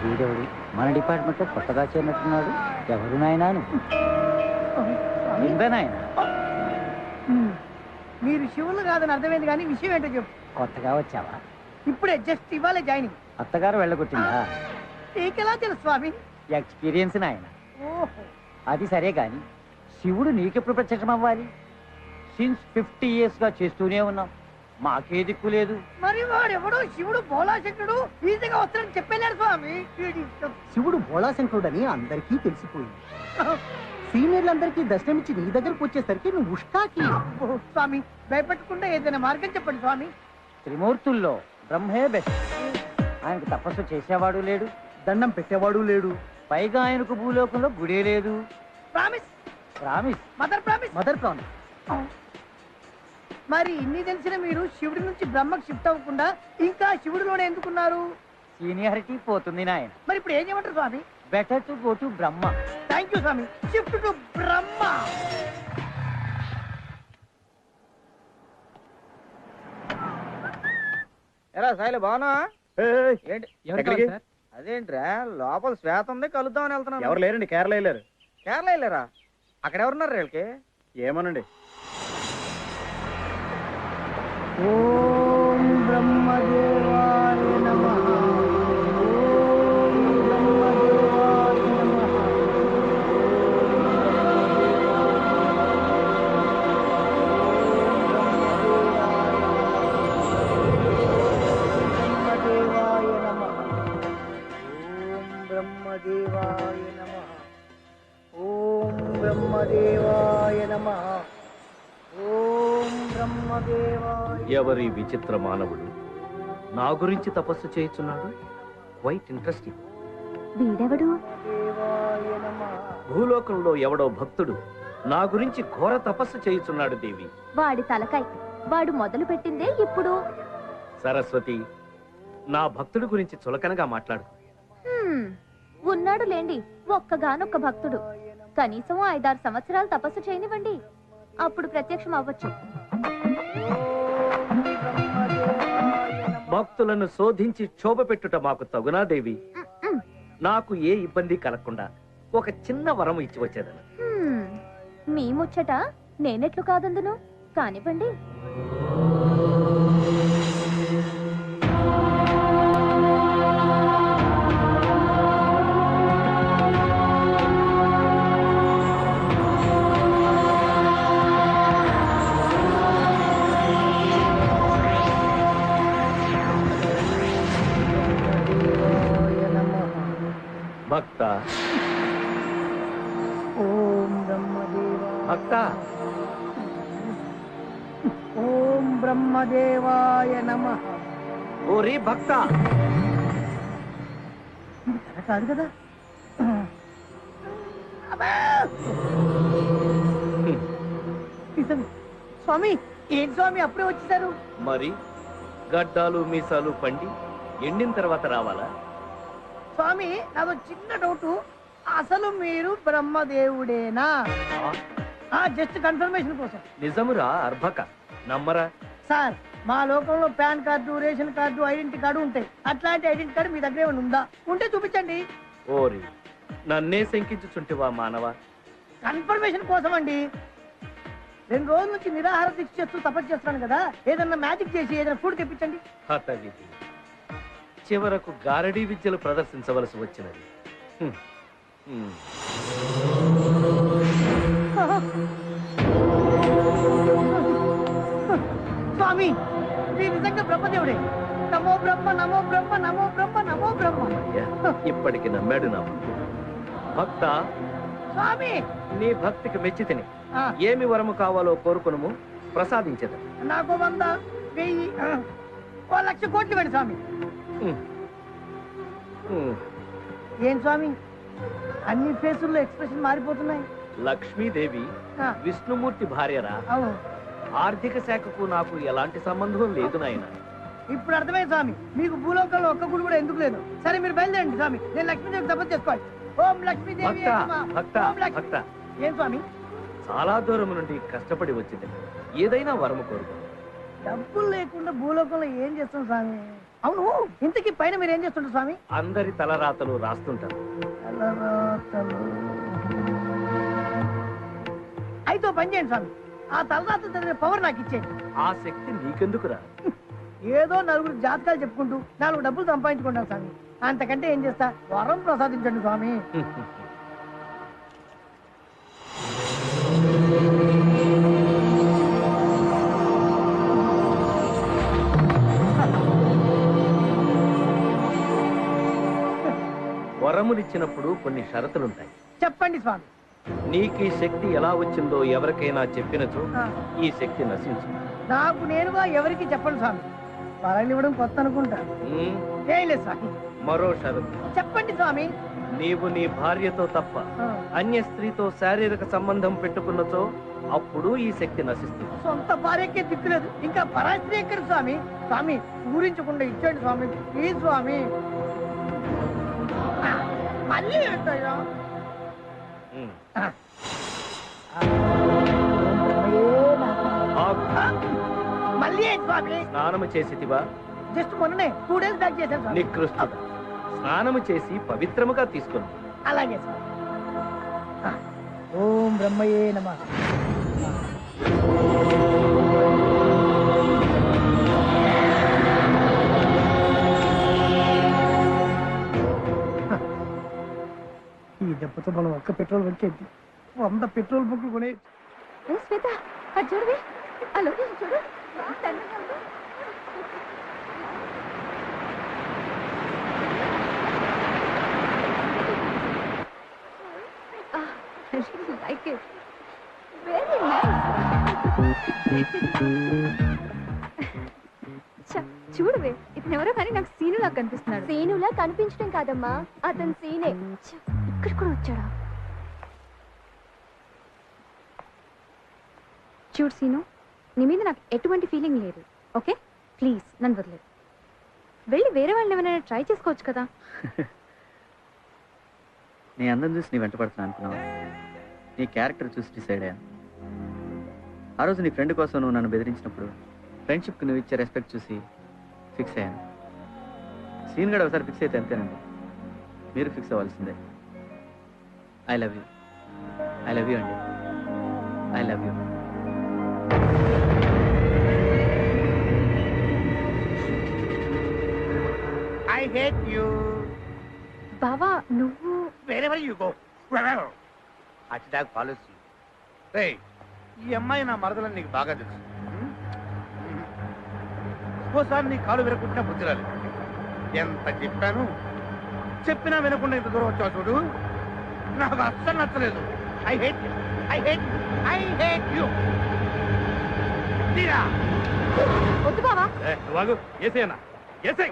వీడెవడు మన డిపార్ట్మెంట్ లో కొత్తగా చేరినట్టున్నాడు. ఎవరు నాయనాను నాయన? మీరు శివులు కాదని అర్థమైంది, కానీ విషయం ఏంటో చెప్పు. కొత్తగా వచ్చావా? ఇప్పుడే జస్ట్ ఇవ్వాలి జాయినింగ్. అత్తగారు వెళ్ళగొట్టిందా? నీకెలా తెలుసు స్వామి? ఎక్స్పీరియన్స్ నాయన. ఓహో, అది సరే గాని శివుడు నీకెప్పుడు ప్రత్యక్షం అవ్వాలి? సిన్స్ 50 years గా చేస్తూనే ఉన్నాం, మాకే దిక్కు లేదు. మరి వాడెవడో శివుడు భోళాశంకరుడు ఈజీగా వస్తాడని చెప్పలేడు స్వామి. శివుడు భోళాశంకరుడు అని అందరికీ తెలిసిపోయింది. సీనియర్లందరికీ దర్శనమిచ్చి నీ దగ్గరకు వచ్చేసరికి నువ్వు ఉష్కాకి. స్వామి భయపెట్టకుండా ఏదైనా మార్గం చెప్పండి స్వామి. త్రిమూర్తుల్లో బ్రహ్మే బెస్ట్. ఆయనకు తపస్సు చేసేవాడు లేడు, దండం పెట్టేవాడు లేడు, పైగా ఆయనకు భూలోకంలో గుడే లేదు. Promise. Promise? Mother promise. Mother promise. మరి ఇన్ని తెలిసిన మీరు శివుడి నుంచి బ్రహ్మకు షిఫ్ట్ అవ్వకుండా ఇంకా శివుడిలోనే ఎందుకున్నారు? సీనియారిటీ పోతుంది నాయన. మరి ఇప్పుడు ఏం చేయమంటారు స్వామి? Better to go to Brahma. Thank you స్వామి. Shift to Brahma. ఎలా సాయిలు బాగున్నా? ఎక్కడికి? అదేంట్రా లోపల శ్వేత ఉంది, కలుద్దామని వెళ్తున్నాను. ఎవరు లేరండి, కేరళ వెళ్ళారు. కేరళ వెళ్ళారా? అక్కడ ఎవరున్నారు వీళ్ళకి? ఏమోనండి. ఓం బ్రహ్మదేవాయ నమః. ఓం బ్రహ్మదేవాయ నమః. బ్రహ్మదేవాయ నమః. ఓం బ్రహ్మదేవాయ నమః. ఓం బ్రహ్మదేవాయ నమః. ఓం బ్రహ్మదేవాయ. ఎవరి విచిత్ర మానవుడు నా గురించి తపస్సు చేయుచున్నాడు? Quite interesting. వీడెవడు? దేవాయ నమః. భూలోకంలో ఎవడో భక్తుడు నా గురించి ఘోర తపస్సు చేయుచున్నాడు దేవి. వాడి తలకాయ్. వాడు మొదలు పెట్టిందే ఇప్పుడు. సరస్వతి, నా భక్తుడి గురించి చులకనగా మాట్లాడు. ఉన్నాడు లేండి ఒక్కగానొక్క భక్తుడు. కనీసం 5-6 సంవత్సరాలు తపస్సు చేయనివ్వండి, అప్పుడు ప్రత్యక్షం అవ్వచ్చు. భక్తులను శోధించి క్షోభ పెట్టుట మాకు తగునా దేవి? నాకు ఏ ఇబ్బంది కలగకుండా ఒక చిన్న వరం ఇచ్చి వచ్చేదను. మీ ముచ్చట నేనెట్లు కాదందును, కానివ్వండి. భక్త, ఓం బ్రహ్మదేవాయ. భక్త, ఓం బ్రహ్మదేవాయ నమః. ఓరి భక్త. ఇది కథ కాదు కదా? నిజం. స్వామి ఏంటి స్వామి అప్పుడే వచ్చేసారు? మరి గడ్డాలు మీసాలు పండి ఎండిన తర్వాత రావాలా? స్వామి నాదో చిన్న డౌట్, అసలు మీరు బ్రహ్మదేవుడేనా? జస్ట్ కన్ఫర్మేషన్ కోసం. నిజమురా అర్భక, నమ్మరా? సార్ మా లోకంలో pan card, ration card, identity card ఉంటాయి. అట్లాంటి ఐడెంటిటీ కార్డు మీ దగ్గర ఏమైనా ఉందా? ఉంటే చూపించండి. ఓరి, నన్నే శంకించుచుంటివా మానవ? కన్ఫర్మేషన్ కోసం అండి. 2 రోజుల నుంచి నిరాహార దీక్ష చేస్తూ తపస్సు చేస్తున్నాను కదా, ఏదన్నా మ్యాజిక్ చేసి ఏదైనా ఫుడ్ తెప్పించండి. హతవిధి, చివరకు గారడీ విద్యలు ప్రదర్శించవలసి వచ్చినది. స్వామి మీరు నిజంగా బ్రహ్మదేవుడే. నమో బ్రహ్మ, నమో బ్రహ్మ, నమో బ్రహ్మ, నమో బ్రహ్మ. ఇప్పటికి నమ్మాడు నా భక్త. స్వామి నీ భక్తికి మెచ్చి తిని ఆ. ఏమి వరము కావాలో కోరుకును, ప్రసాదించదు. నాకు 100, 1000, 1,00,000 కోట్లు ఇవ్వండి స్వామి. ఏం స్వామి అన్ని ఫేసుల్లో ఎక్స్ప్రెషన్ మారిపోతున్నాయి? లక్ష్మీదేవి ఆ. విష్ణుమూర్తి భార్యరా. అవును, ఆర్థిక శాఖకు నాకు ఎలాంటి సంబంధం లేదు నాయన. ఇప్పుడు అర్థమైంది స్వామి. మీకు భూలోకంలో ఒక్క గుడి కూడా ఎందుకు లేదు. సరే మీరు బయలుదేరండి స్వామి, నేను లక్ష్మీదేవి తపస్సు చేసుకోవాలి. ఓం లక్ష్మీదేవి భక్త, నమః. భక్త, ఓం లక్ష్మీ- భక్త. ఏం స్వామి? చాలా దూరం నుండి కష్టపడి వచ్చింది, ఏదైనా వరము కోరుకు. డబ్బులు లేకుండా భూలోకంలో ఏం చేస్తాం స్వామి? అవును, ఇంతకీ పైన మీరు ఏం చేస్తుంటారు స్వామి? అందరి తలరాతలు రాస్తుంటారు. తలరాతలు. అయితే ఓ పని చేయండి స్వామి, ఆ తలరాతలు చదివే పవర్ నాకు ఇచ్చేయండి. ఆ శక్తి నీకెందుకురా? ఏదో నలుగురు జాతకాలు చెప్పుకుంటూ 4 డబ్బులు సంపాదించుకుంటాను స్వామి. అంతకంటే ఏం చేస్తా? వరం ప్రసాదించండి స్వామి. వరములిచ్చినప్పుడు కొన్ని షరతులుంటాయి. చెప్పండి స్వామి. నీకు ఈ శక్తి ఎలా వచ్చిందో ఎవరికైనా చెప్పినచో ఈ శక్తి నశించు. నాకు నేనుగా ఎవరికి చెప్పండి స్వామి. వరాలు ఇవ్వడం కొత్త అనుకుంటా. ఏం లేదు స్వామి. మరో షరతు. చెప్పండి స్వామి. నీవు నీ భార్యతో తప్ప అన్య స్త్రీతో శారీరక సంబంధం పెట్టుకున్నచో అప్పుడు ఈ శక్తి నశిస్తుంది. సొంత భార్యకే దిక్కులేదు, ఇంకా పరాస్త్రీ ఎక్కడ స్వామి? స్వామి ఊరించకుండా ఇచ్చేయండి స్వామి, ప్లీజ్ స్వామి. మళ్ళీ ఏంటయ్యా? మళ్ళీ ఏంటి స్వామి? స్నానము చేసితివా? జస్ట్ మొన్ననే 2 days బ్యాక్ చేశాను స్వామి. నికృష్టుడా, స్నానము చేసి పవిత్రముగా తీసుకుని. అలాగే స్వామి. ఓం బ్రహ్మయే నమః. ఈ దెబ్బతో మనం ఒక్క పెట్రోల్ వచ్చేది 100 పెట్రోల్ బుక్లు కొనే. శ్వేత, అది చూడవే, ఆ లొకేషన్ చూడు. సన్నగా ఉంది. I really like it. Very nice. చూడవే, ఇతను ఎవరో కానీ నాకు సీనులా కనిపిస్తున్నాడు. సీనులా కనిపించడం కాదమ్మా, అతను సీనే. ఇక్కడ కూడా వచ్చాడా? చూడు సీను, నీ మీద నాకు ఎటువంటి ఫీలింగ్ లేదు. ఓకే, ప్లీజ్ నన్ను వదిలేదు. వెళ్ళి వేరే వాళ్ళని ఏమైనా ట్రై చేసుకోవచ్చు కదా. నీ అందం చూసి నీ వెంట పడుతున్నా అనుకున్నావా? నీ క్యారెక్టర్ చూసి డిసైడ్ అయ్యాను. ఆ రోజు నీ ఫ్రెండ్ కోసం నువ్వు నన్ను బెదిరించినప్పుడు ఫ్రెండ్షిప్కి నువ్వు ఇచ్చే రెస్పెక్ట్ చూసి ఫిక్స్ అయ్యాను. సీన్ గడ ఒకసారి ఫిక్స్ అయితే అంతేనండి, మీరు ఫిక్స్ అవ్వాల్సిందే. I love you. I love you అండి. I love you. I hate you. బావా నువ్వు wherever you go, wherever. Attack policy. రేయ్, ఈ అమ్మాయి నా మరదలని నీకు బాగా తెలుసు. ఓసారి నీ కాలు విరకుంటున్నా బుద్ధి రాలేదు. ఎంత చెప్పాను, చెప్పినా వినకుండా ఇంత దూరం వచ్చావు చూడు. నాకు అస్సలు నచ్చలేదు. I hate you. I hate you. I hate you. తీరా. వద్దు బావా. ఏసేనా ఏసే.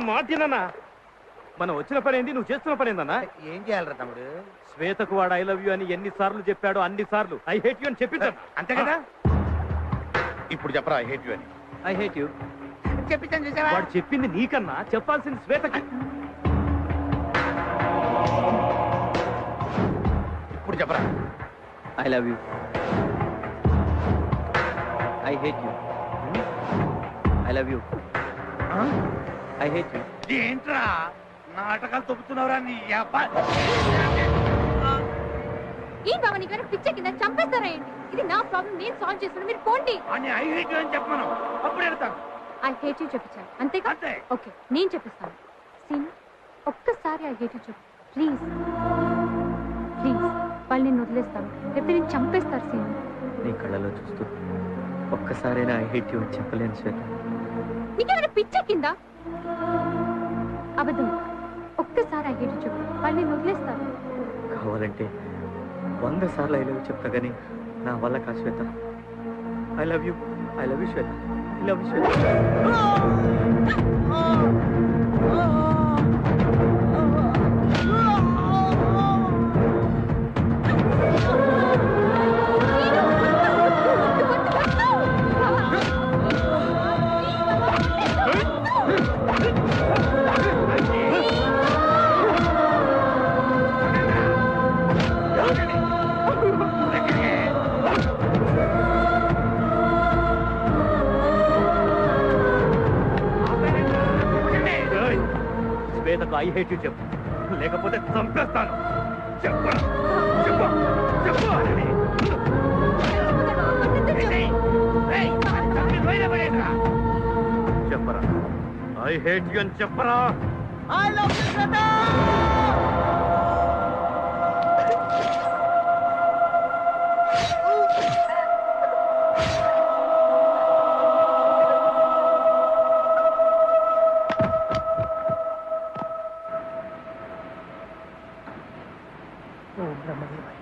మాటినన్నా, మనం వచ్చిన పని ఏంది, నువ్వు చేస్తున్న పని ఏందన్నా? ఏం చేయాలరా తమ్ముడు? శ్వేతకు వాడు ఐ లవ్ యూ అని ఎన్ని సార్లు చెప్పాడో అన్ని సార్లు ఐ హేట్ యూ అని చెప్పించాను. అంతే కదా? ఇప్పుడు చెప్పరా ఐ హేట్ యూ అని. ఐ హేట్ యూ చెప్పించాను చూసావా? వాడు చెప్పింది నీకన్నా చెప్పాల్సింది శ్వేతకి. ఇప్పుడు చెప్పరా I love you. I hate you. I love you. I hate you. ఏంట్రా నాటకాలు తొప్పుతున్నావురా నీ అబ్బాయి? ఏం బావా, నీకు వెనక పిచ్చ కింద చంపేస్తారా ఏంటి? ఇది నా ప్రాబ్లం, నేను సాల్వ్ చేస్తాను, మీరు పోండి. అని ఐ హేట్ యూ అని చెప్పను, అప్పుడు వెళ్తాను. ఐ హేట్ యూ చెప్పించాను అంతేగా? అంతే. ఓకే, నేను చెప్పిస్తాను. సీన్, ఒక్కసారి ఐ హేట్ యూ చెప్పు ప్లీజ్. ప్లీజ్, వాళ్ళు నేను వదిలేస్తాను, లేకపోతే నేను చంపేస్తారు. సీన్, నీ కళ్ళలో చూస్తూ ఒక్కసారైనా ఐ హేట్ యూ అని చెప్పలేను శ్వేత. నీకేమైనా పిచ్చ కింద? అబద్ధం. ఒక్కసారి ఐ హేట్ యూ చెప్పు, వాళ్ళు నేను వదిలేస్తాను. కావాలంటే 100 సార్లు ఐ లవ్ యూ చెప్తా కానీ నా వల్ల కాదు Shweta. I love you. I love you Shweta. I love you Shweta. I hate you చెప్పు, లేకపోతే చంపేస్తాను. చెప్పరా చెప్పు చెప్పు. చెప్పరా ఐ హేట్ యు అని చెప్పరా. I love you Shweta. ఓ బ్రహ్మదేవాయ.